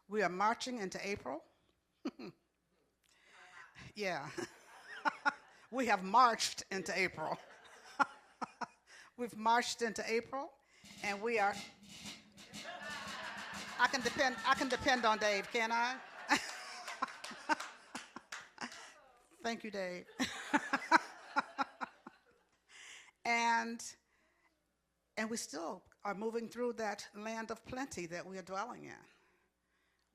We are marching into April. Yeah, we have marched into April. We've marched into April, and we are. I can depend. I can depend on Dave, can I? Thank you, Dave. and and we still are moving through that land of plenty that we are dwelling in.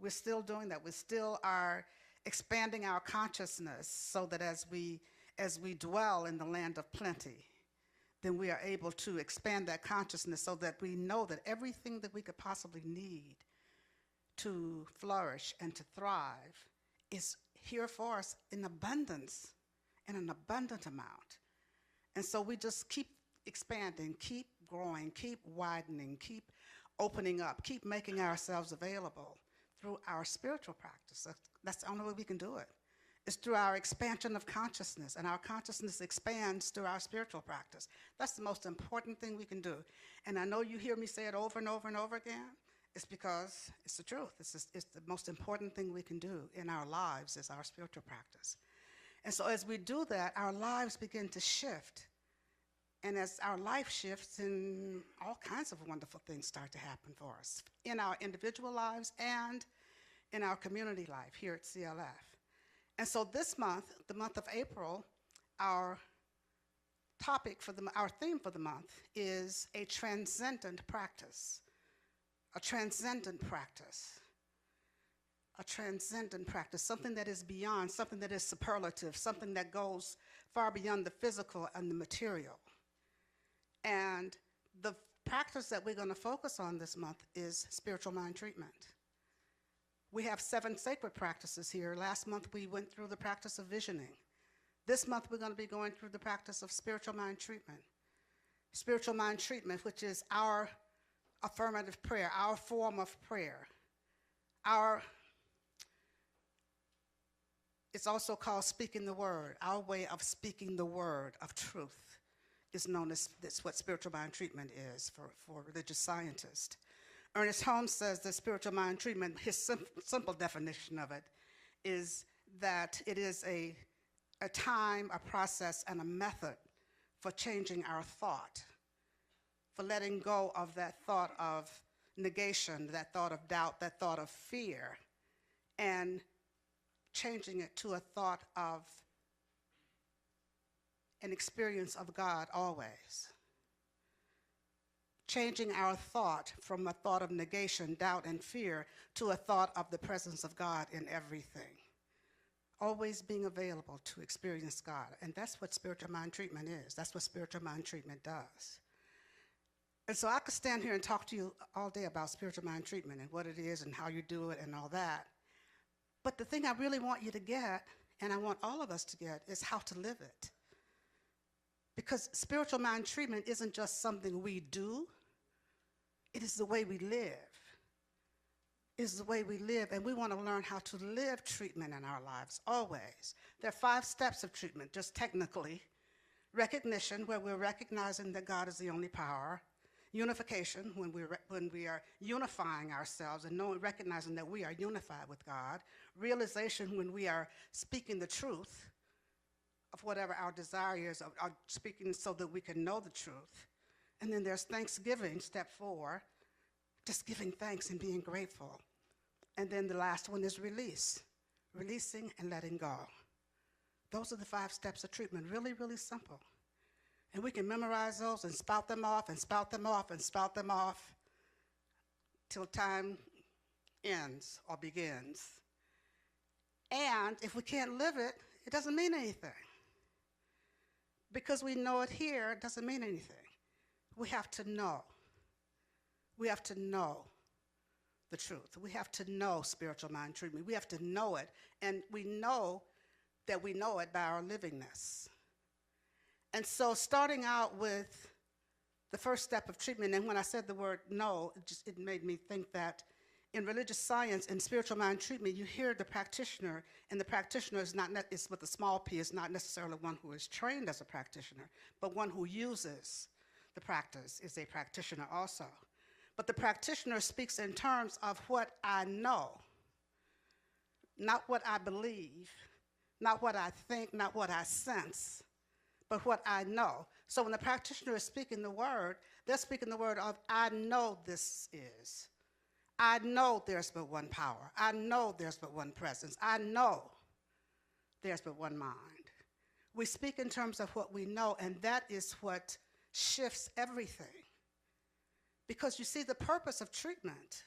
We're still doing that. We still are expanding our consciousness so that as we dwell in the land of plenty, then we are able to expand that consciousness so that we know that everything that we could possibly need to flourish and to thrive is here for us in abundance, in an abundant amount. And so we just keep expanding, keep growing, keep widening, keep opening up, keep making ourselves available through our spiritual practice. That's the only way we can do it. It's through our expansion of consciousness, and our consciousness expands through our spiritual practice. That's the most important thing we can do. And I know you hear me say it over and over and over again. It's because it's the truth. It's the most important thing we can do in our lives is our spiritual practice. And so as we do that, our lives begin to shift. And as our life shifts, then all kinds of wonderful things start to happen for us in our individual lives and in our community life here at CLF. And so this month, the month of April, our theme for the month is a transcendent practice. A transcendent practice. A transcendent practice, something that is beyond, something that is superlative, something that goes far beyond the physical and the material. And the practice that we're going to focus on this month is spiritual mind treatment. We have 7 sacred practices here. Last month we went through the practice of visioning. This month we're going to be going through the practice of spiritual mind treatment. Spiritual mind treatment, which is our affirmative prayer, our form of prayer. It's also called speaking the word. Our way of speaking the word of truth is known as, that's what spiritual mind treatment is for religious scientists. Ernest Holmes says that spiritual mind treatment, his simple definition of it, is that it is a time, a process, and a method for changing our thought, for letting go of that thought of negation, that thought of doubt, that thought of fear, and changing it to a thought of an experience of God always. Changing our thought from a thought of negation, doubt, and fear to a thought of the presence of God in everything. Always being available to experience God. And that's what spiritual mind treatment is. That's what spiritual mind treatment does. And so I could stand here and talk to you all day about spiritual mind treatment and what it is and how you do it and all that. But the thing I really want you to get, and I want all of us to get, is how to live it. Because spiritual mind treatment isn't just something we do, it is the way we live. It is the way we live, and we want to learn how to live treatment in our lives, always. There are 5 steps of treatment, just technically. Recognition, where we're recognizing that God is the only power. Unification, when we are unifying ourselves and recognizing that we are unified with God. Realization, when we are speaking the truth of whatever our desire is, are speaking so that we can know the truth. And then there's thanksgiving, step 4, just giving thanks and being grateful. And then the last one is release, releasing and letting go. Those are the 5 steps of treatment, really, really simple. And we can memorize those and spout them off and spout them off and spout them off till time ends or begins. And if we can't live it, it doesn't mean anything. Because we know it here, it doesn't mean anything. We have to know. We have to know the truth. We have to know spiritual mind treatment. We have to know it, and we know that we know it by our livingness. And so starting out with the first step of treatment, and when I said the word know, it made me think that in religious science and spiritual mind treatment, you hear the practitioner, and the practitioner is with a small p, is not necessarily one who is trained as a practitioner, but one who uses the practice is a practitioner also. But the practitioner speaks in terms of what I know. not what I believe, not what I think, not what I sense, but what I know. So when the practitioner is speaking the word, they're speaking the word of, I know this is. I know there's but one power. I know there's but one presence. I know there's but one mind. We speak in terms of what we know, and that is what shifts everything. Because you see, the purpose of treatment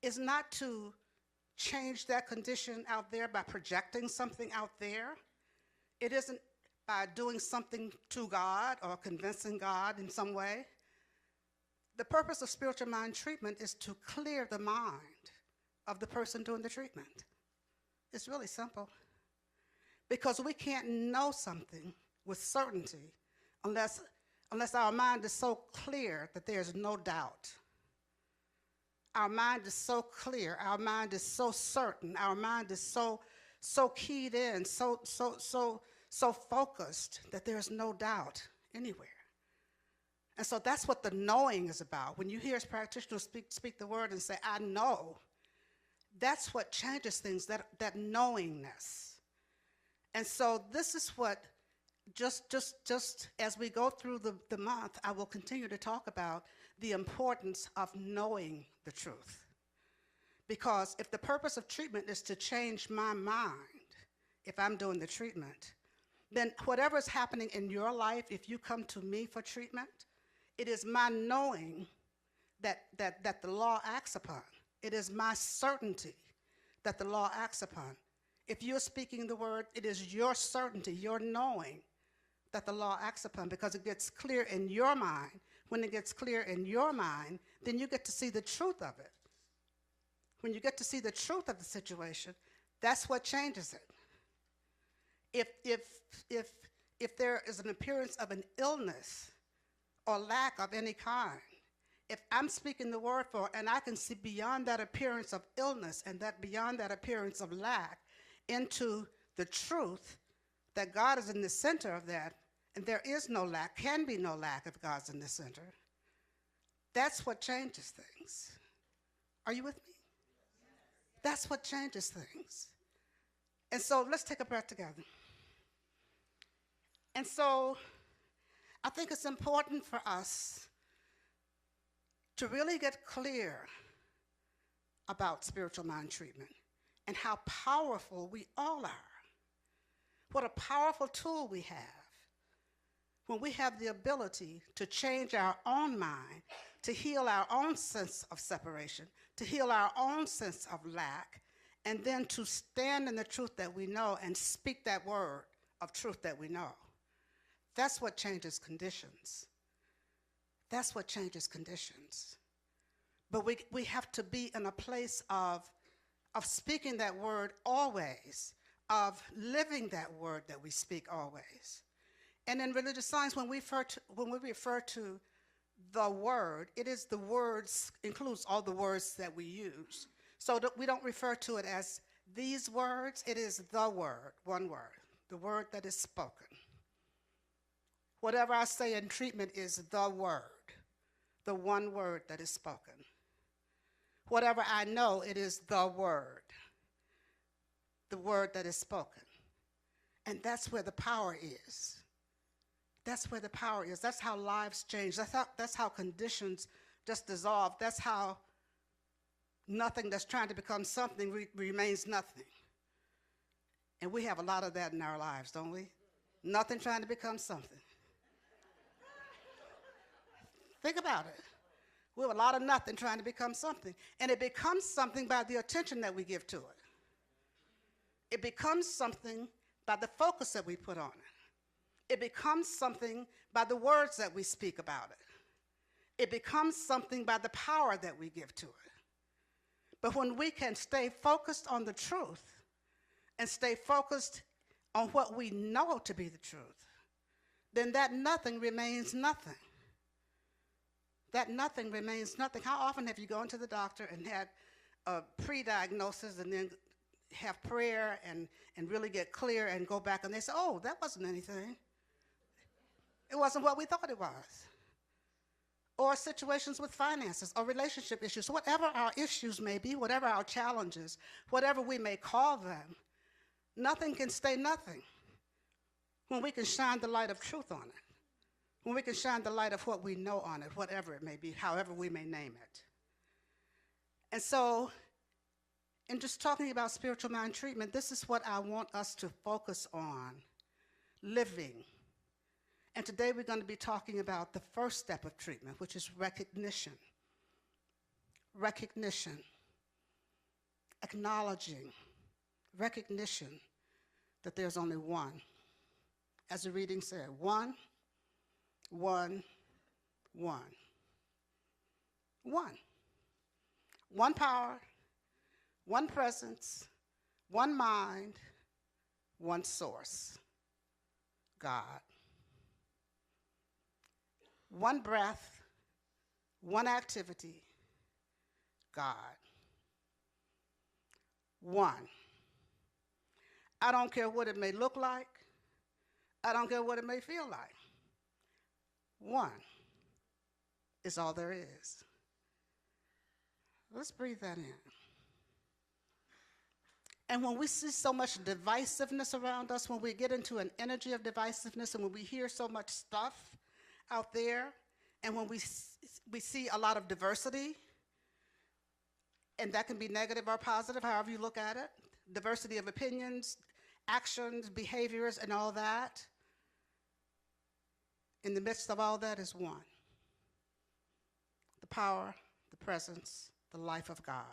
is not to change that condition out there by projecting something out there. It isn't by doing something to God or convincing God in some way. The purpose of spiritual mind treatment is to clear the mind of the person doing the treatment. It's really simple. Because we can't know something with certainty unless our mind is so clear that there's no doubt. Our mind is so clear, our mind is so certain, our mind is so keyed in, so focused that there's no doubt anywhere. And so that's what the knowing is about. When you hear practitioners speak the word and say, I know, that's what changes things, that knowingness. And so this is what, just as we go through the month, I will continue to talk about the importance of knowing the truth. Because if the purpose of treatment is to change my mind, if I'm doing the treatment, then whatever is happening in your life, if you come to me for treatment, it is my knowing that the law acts upon. It is my certainty that the law acts upon. If you're speaking the word, it is your certainty, your knowing that the law acts upon, because it gets clear in your mind. When it gets clear in your mind, then you get to see the truth of it. When you get to see the truth of the situation, that's what changes it. If there is an appearance of an illness or lack of any kind, if I'm speaking the word for it and I can see beyond that appearance of illness and that beyond that appearance of lack into the truth that God is in the center of that, and there is no lack, can be no lack if God's in the center, that's what changes things. Are you with me? That's what changes things. And so let's take a breath together. And so I think it's important for us to really get clear about spiritual mind treatment and how powerful we all are. What a powerful tool we have when we have the ability to change our own mind, to heal our own sense of separation, to heal our own sense of lack, and then to stand in the truth that we know and speak that word of truth that we know. That's what changes conditions. That's what changes conditions. But we have to be in a place of speaking that word always, of living that word that we speak always. And in religious science, when we refer to the word, it is the words, includes all the words that we use. So that we don't refer to it as these words, it is the word, one word, the word that is spoken. Whatever I say in treatment is the word, the one word that is spoken. Whatever I know, it is the word that is spoken. And that's where the power is. That's where the power is. That's how lives change. That's how conditions just dissolve. That's how nothing that's trying to become something remains nothing. And we have a lot of that in our lives, don't we? Nothing trying to become something. Think about it. We have a lot of nothing trying to become something. And it becomes something by the attention that we give to it. It becomes something by the focus that we put on it. It becomes something by the words that we speak about it. It becomes something by the power that we give to it. But when we can stay focused on the truth and stay focused on what we know to be the truth, then that nothing remains nothing. That nothing remains nothing. How often have you gone to the doctor and had a pre-diagnosis and then have prayer and really get clear and go back and they say, oh, that wasn't anything. It wasn't what we thought it was. or situations with finances or relationship issues, whatever our issues may be, whatever our challenges, whatever we may call them, nothing can stay nothing when we can shine the light of truth on it, when we can shine the light of what we know on it, whatever it may be, however we may name it. And so, in just talking about spiritual mind treatment, this is what I want us to focus on, living. And today we're going to be talking about the first step of treatment, which is recognition. Recognition. Acknowledging. Recognition that there's only one. As the reading said, one, one, one. One. One power, one presence, one mind, one source, God. One breath, one activity, God. One. I don't care what it may look like. I don't care what it may feel like. One is all there is. Let's breathe that in. And when we see so much divisiveness around us, when we get into an energy of divisiveness, and when we hear so much stuff out there, and when we see a lot of diversity, and that can be negative or positive, however you look at it, diversity of opinions, actions, behaviors, and all that, in the midst of all that is one. The power, the presence, the life of God.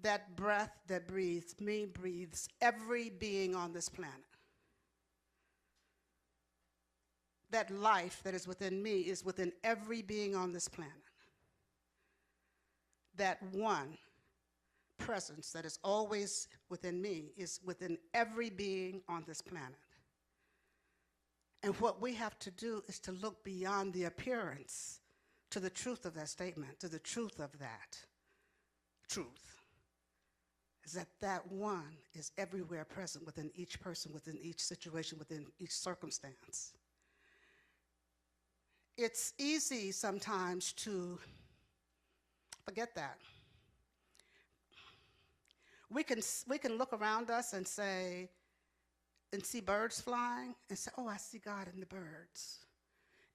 That breath that breathes me breathes every being on this planet. That life that is within me is within every being on this planet. That one presence that is always within me is within every being on this planet. And what we have to do is to look beyond the appearance to the truth of that statement, to the truth of that truth. Is that one is everywhere present within each person, within each situation, within each circumstance. It's easy sometimes to forget that. We can look around us and say, and see birds flying and say, oh, I see God in the birds.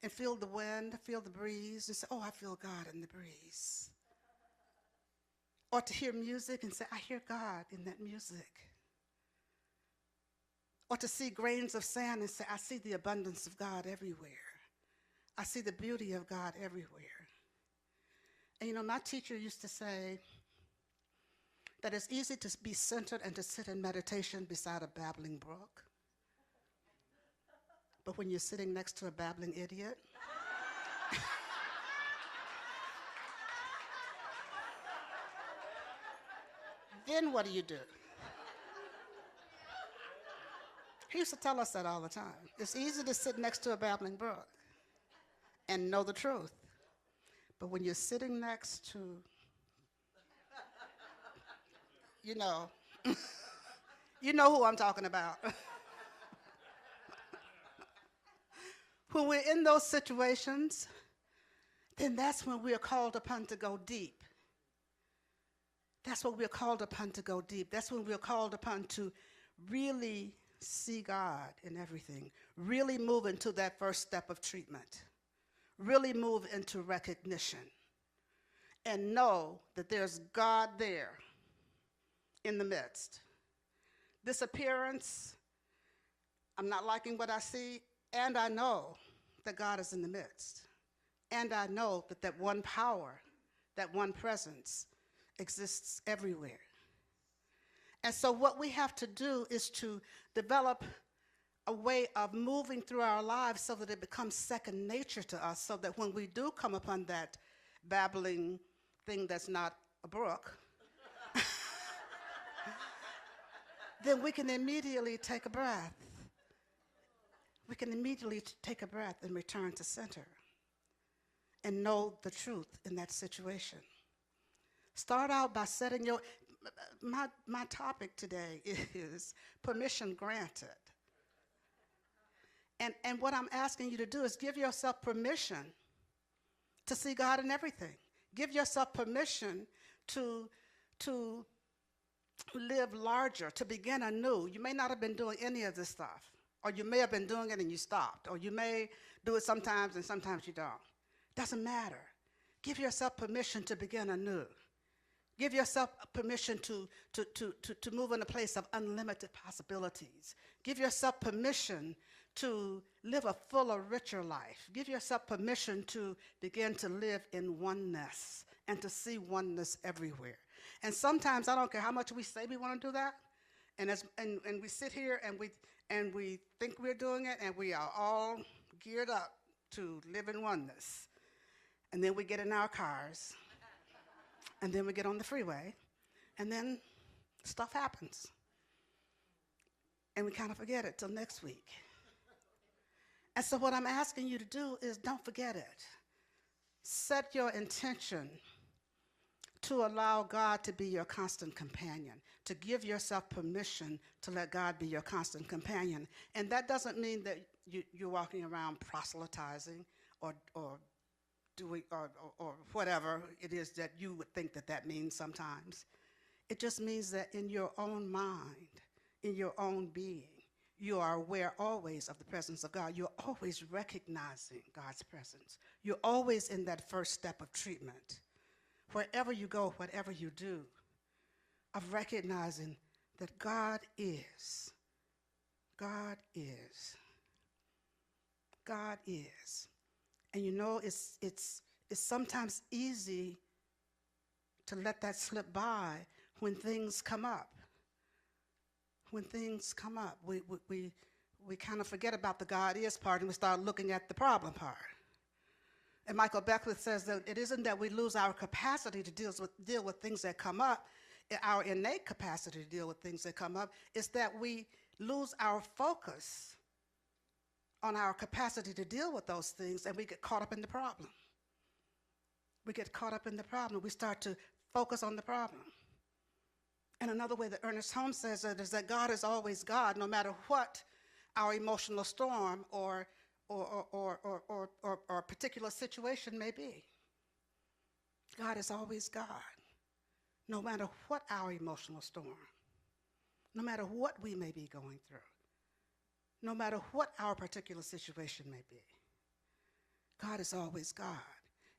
And feel the wind, feel the breeze, and say, oh, I feel God in the breeze. Or to hear music and say, I hear God in that music. Or to see grains of sand and say, I see the abundance of God everywhere. I see the beauty of God everywhere. And you know, my teacher used to say that it's easy to be centered and to sit in meditation beside a babbling brook. But when you're sitting next to a babbling idiot, then what do? He used to tell us that all the time. It's easy to sit next to a babbling brook and know the truth. But when you're sitting next to, you know who I'm talking about. When we're in those situations, then that's when we are called upon to go deep. That's when we're called upon to go deep. That's when we're called upon to really see God in everything. Really move into that first step of treatment. Really move into recognition. And know that there's God there in the midst. This appearance, I'm not liking what I see, and I know that God is in the midst. And I know that that one power, that one presence exists everywhere. And so what we have to do is to develop a way of moving through our lives so that it becomes second nature to us, so that when we do come upon that babbling thing that's not a brook, then we can immediately take a breath. We can immediately take a breath and return to center and know the truth in that situation. Start out by setting my topic today is permission granted. And what I'm asking you to do is give yourself permission to see God in everything. Give yourself permission to, to live larger, to begin anew. You may not have been doing any of this stuff, or you may have been doing it and you stopped, or you may do it sometimes and sometimes you don't. Doesn't matter. Give yourself permission to begin anew. Give yourself permission to move in a place of unlimited possibilities. Give yourself permission to live a fuller, richer life. Give yourself permission to begin to live in oneness and to see oneness everywhere. And sometimes, I don't care how much we say we want to do that, and we sit here and we think we're doing it, and we are all geared up to live in oneness. And then we get in our cars, and then we get on the freeway, and then stuff happens. And we kind of forget it till next week. And so what I'm asking you to do is don't forget it. Set your intention to allow God to be your constant companion, to give yourself permission to let God be your constant companion. And that doesn't mean that you're walking around proselytizing or doing or whatever it is that you would think that means sometimes. It just means that in your own mind, in your own being, you are aware always of the presence of God. You're always recognizing God's presence. You're always in that first step of treatment. Wherever you go, whatever you do, of recognizing that God is. God is. God is. And you know, it's sometimes easy to let that slip by when things come up. When things come up, we kind of forget about the God is part and we start looking at the problem part. And Michael Beckwith says that it isn't that we lose our capacity to deal with things that come up, our innate capacity to deal with things that come up, it's that we lose our focus on our capacity to deal with those things, and we get caught up in the problem. We get caught up in the problem. We start to focus on the problem. And another way that Ernest Holmes says it is that God is always God, no matter what our emotional storm or particular situation may be. God is always God, no matter what our emotional storm, no matter what we may be going through, no matter what our particular situation may be. God is always God.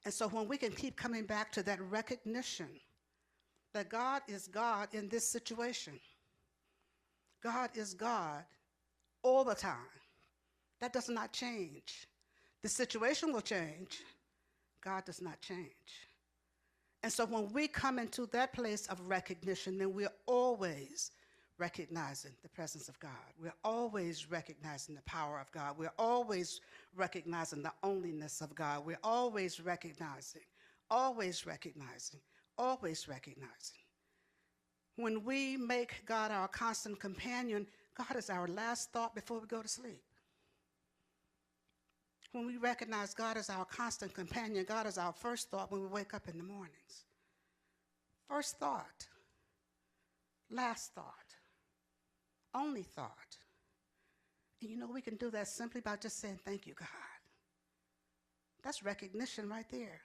And so when we can keep coming back to that recognition that God is God in this situation, God is God all the time. That does not change. The situation will change. God does not change. And so when we come into that place of recognition, then we're always recognizing the presence of God. We're always recognizing the power of God. We're always recognizing the onlyness of God. We're always recognizing, always recognizing, always recognizing. When we make God our constant companion, God is our last thought before we go to sleep. When we recognize God as our constant companion, God is our first thought when we wake up in the mornings. First thought, last thought, only thought. And you know, we can do that simply by just saying, thank you, God. That's recognition right there.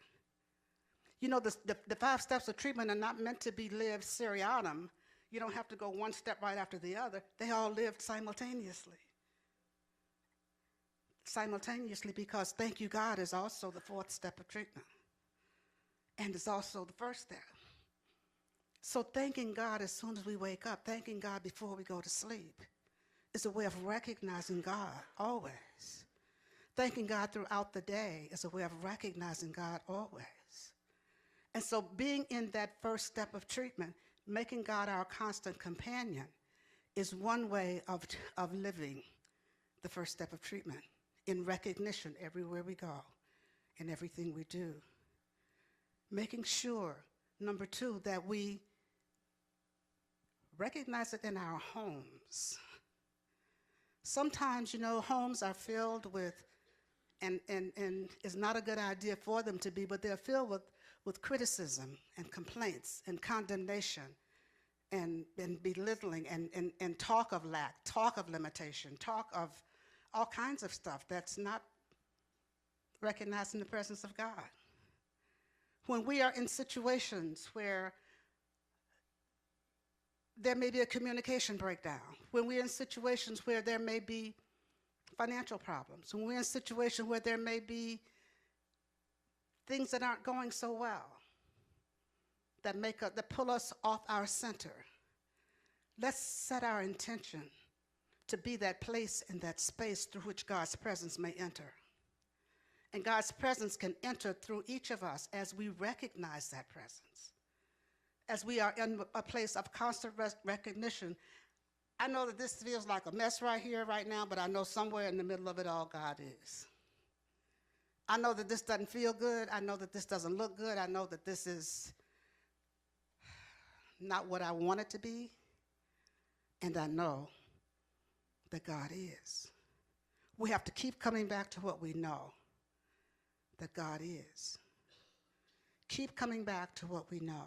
You know, the 5 steps of treatment are not meant to be lived seriatim. You don't have to go one step right after the other. They all lived simultaneously. Simultaneously, because thank you, God is also the 4th step of treatment. And it's also the first step. So thanking God as soon as we wake up, thanking God before we go to sleep, is a way of recognizing God always. Thanking God throughout the day is a way of recognizing God always. And so being in that first step of treatment, making God our constant companion, is one way of living the first step of treatment, in recognition everywhere we go, in everything we do. Making sure, number 2, that we recognize it in our homes. Sometimes, you know, homes are filled with, and it's not a good idea for them to be, but they're filled with criticism and complaints and condemnation and belittling and talk of lack, talk of limitation, talk of all kinds of stuff that's not recognizing the presence of God. When we are in situations where there may be a communication breakdown, when we're in situations where there may be financial problems, when we're in situations where there may be things that aren't going so well, that pull us off our center, let's set our intention to be that place and that space through which God's presence may enter. And God's presence can enter through each of us as we recognize that presence. As we are in a place of constant recognition. I know that this feels like a mess right here, right now, but I know somewhere in the middle of it all, God is. I know that this doesn't feel good. I know that this doesn't look good. I know that this is not what I want it to be. And I know that God is. We have to keep coming back to what we know, that God is. Keep coming back to what we know.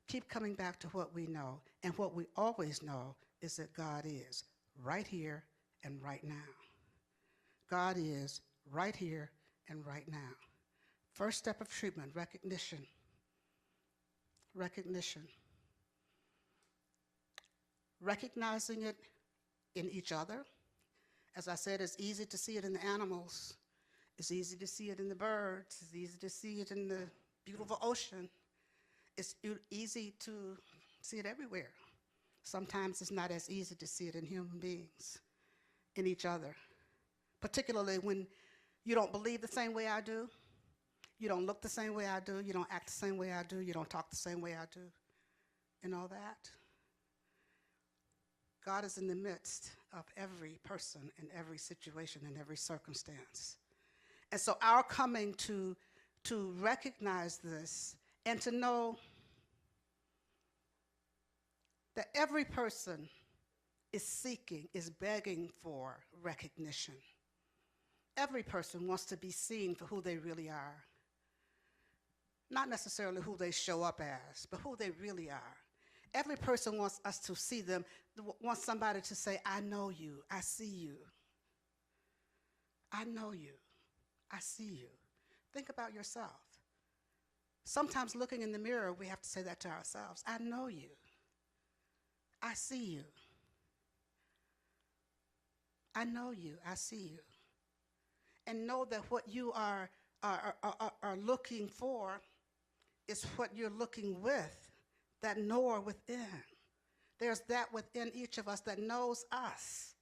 Keep coming back to what we know. And what we always know is that God is right here and right now. God is right here and right now. First step of treatment, recognition. Recognition. Recognizing it in each other. As I said, it's easy to see it in the animals. It's easy to see it in the birds. It's easy to see it in the beautiful ocean. It's easy to see it everywhere. Sometimes it's not as easy to see it in human beings, in each other. Particularly when you don't believe the same way I do, you don't look the same way I do, you don't act the same way I do, you don't talk the same way I do, and all that. God is in the midst of every person in every situation and every circumstance. And so our coming to recognize this and to know that every person is seeking, is begging for recognition. Every person wants to be seen for who they really are. Not necessarily who they show up as, but who they really are. Every person wants us to see them, wants somebody to say, I know you, I see you. I know you, I see you. Think about yourself. Sometimes looking in the mirror, we have to say that to ourselves. I know you. I see you. I know you. I see you. And know that what you are looking for is what you're looking with, that knower within. There's that within each of us that knows us,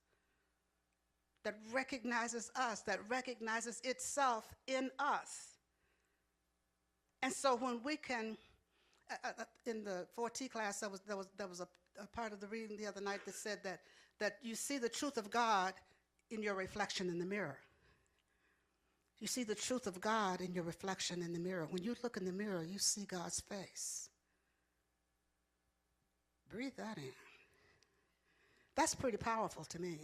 that recognizes itself in us. And so when we can, in the 4T class, there was a part of the reading the other night that said that you see the truth of God in your reflection in the mirror. You see the truth of God in your reflection in the mirror. When you look in the mirror, you see God's face. Breathe that in. That's pretty powerful to me.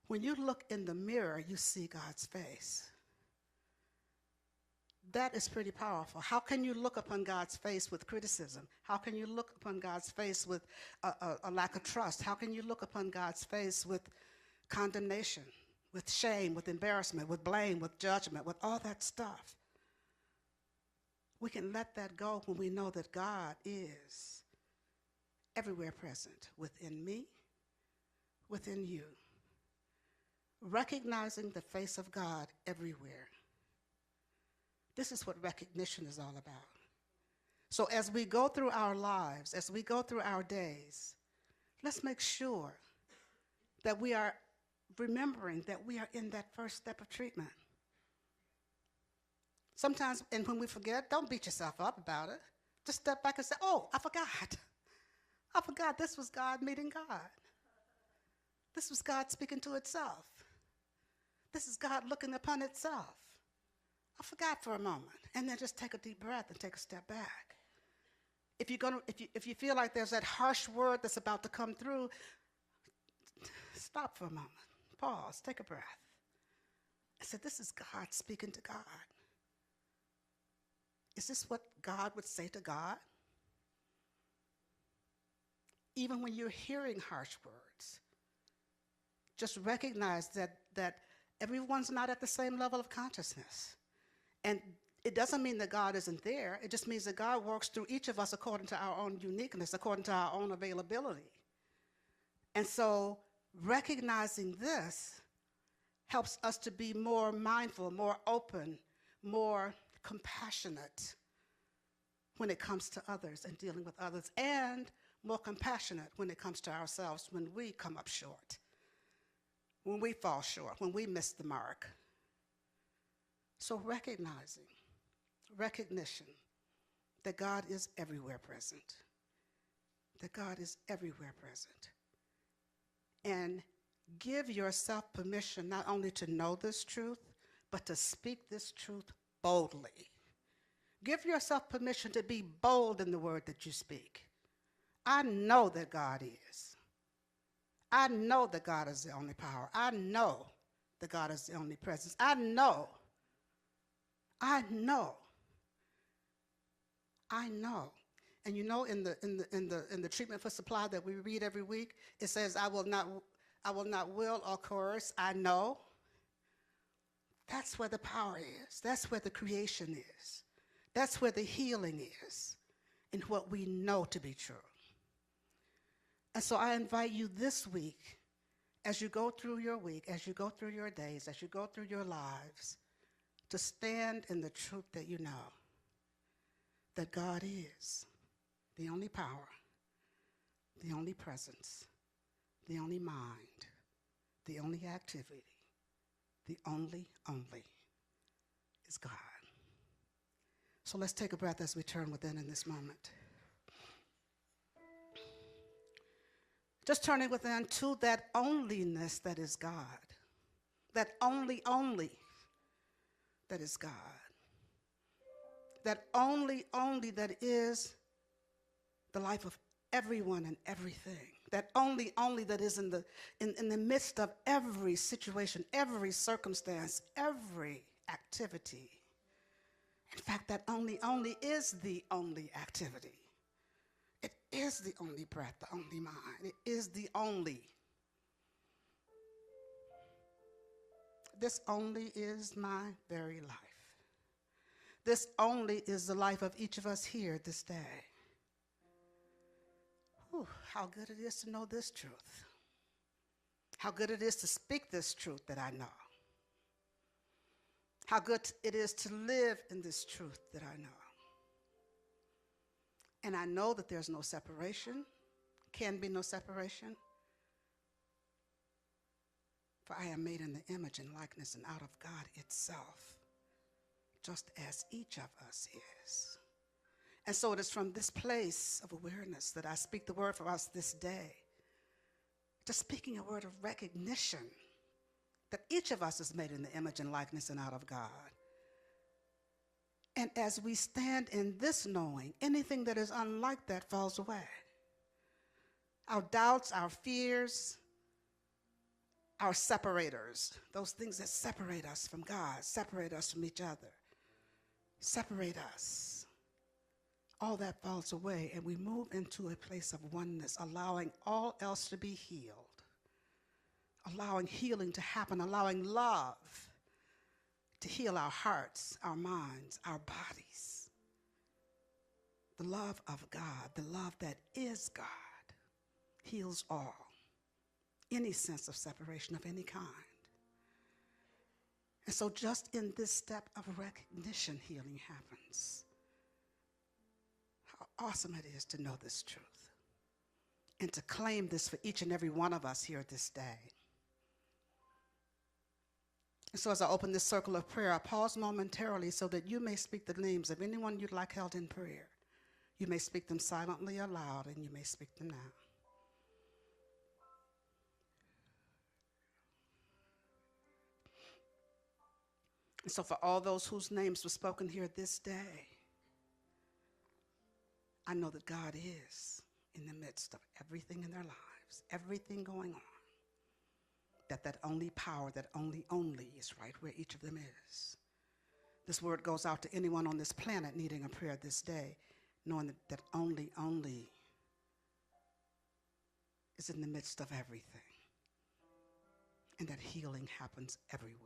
When you look in the mirror, you see God's face. That is pretty powerful. How can you look upon God's face with criticism? How can you look upon God's face with a lack of trust? How can you look upon God's face with condemnation, with shame, with embarrassment, with blame, with judgment, with all that stuff? We can let that go when we know that God is everywhere present, within me, within you. Recognizing the face of God everywhere. This is what recognition is all about. So as we go through our lives, as we go through our days, let's make sure that we are remembering that we are in that first step of treatment. Sometimes, and when we forget, don't beat yourself up about it. Just step back and say, oh, I forgot this was God meeting God. This was God speaking to itself. This is God looking upon itself. I forgot for a moment, and then just take a deep breath and take a step back. If you feel like there's that harsh word that's about to come through, stop for a moment, pause, take a breath, and say, this is God speaking to God. Is this what God would say to God? Even when you're hearing harsh words, just recognize that everyone's not at the same level of consciousness. And It doesn't mean that God isn't there. It just means that God works through each of us according to our own uniqueness, according to our own availability. And so recognizing this helps us to be more mindful, more open, more compassionate when it comes to others and dealing with others, and more compassionate when it comes to ourselves when we come up short, when we fall short, when we miss the mark. So recognition that God is everywhere present, that God is everywhere present. And give yourself permission not only to know this truth, but to speak this truth boldly. Give yourself permission to be bold in the word that you speak. I know that God is. I know that God is the only power. I know that God is the only presence. I know. And you know, in the treatment for supply that we read every week, it says, I will not will or coerce. I know. That's where the power is. That's where the creation is. That's where the healing is, in what we know to be true. And so I invite you this week, as you go through your week, as you go through your days, as you go through your lives, to stand in the truth that you know, that God is the only power, the only presence, the only mind, the only activity, the only is God. So let's take a breath as we turn within in this moment. Just turning within to that onlyness that is God. That only that is God. That only that is the life of everyone and everything. That only that is in the midst of every situation, every circumstance, every activity. In fact, that only is the only activity. It is the only breath, the only mind. It is the only. This only is my very life. This only is the life of each of us here this day. Whew, how good it is to know this truth. How good it is to speak this truth that I know. How good it is to live in this truth that I know. And I know that there's no separation, can be no separation, for I am made in the image and likeness and out of God itself, just as each of us is. And so it is from this place of awareness that I speak the word for us this day, just speaking a word of recognition that each of us is made in the image and likeness and out of God. And as we stand in this knowing, anything that is unlike that falls away. Our doubts, our fears, our separators, those things that separate us from God, separate us from each other, separate us. All that falls away, and we move into a place of oneness, allowing all else to be healed, allowing healing to happen, allowing love to heal our hearts, our minds, our bodies. The love of God, the love that is God, heals all, any sense of separation of any kind. And so just in this step of recognition, healing happens. How awesome it is to know this truth and to claim this for each and every one of us here this day. And so as I open this circle of prayer, I pause momentarily so that you may speak the names of anyone you'd like held in prayer. You may speak them silently or loud, and you may speak them now. And so for all those whose names were spoken here this day, I know that God is in the midst of everything in their lives, everything going on. That only power, that only is right where each of them is. This word goes out to anyone on this planet needing a prayer this day, knowing that only is in the midst of everything, and that healing happens everywhere.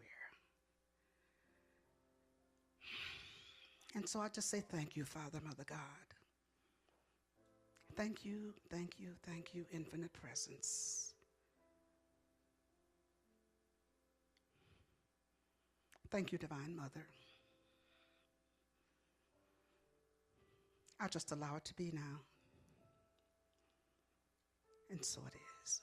And so I just say thank you, Father, Mother God. Thank you, thank you, thank you, infinite presence. Thank you, Divine Mother. I'll just allow it to be now. And so it is.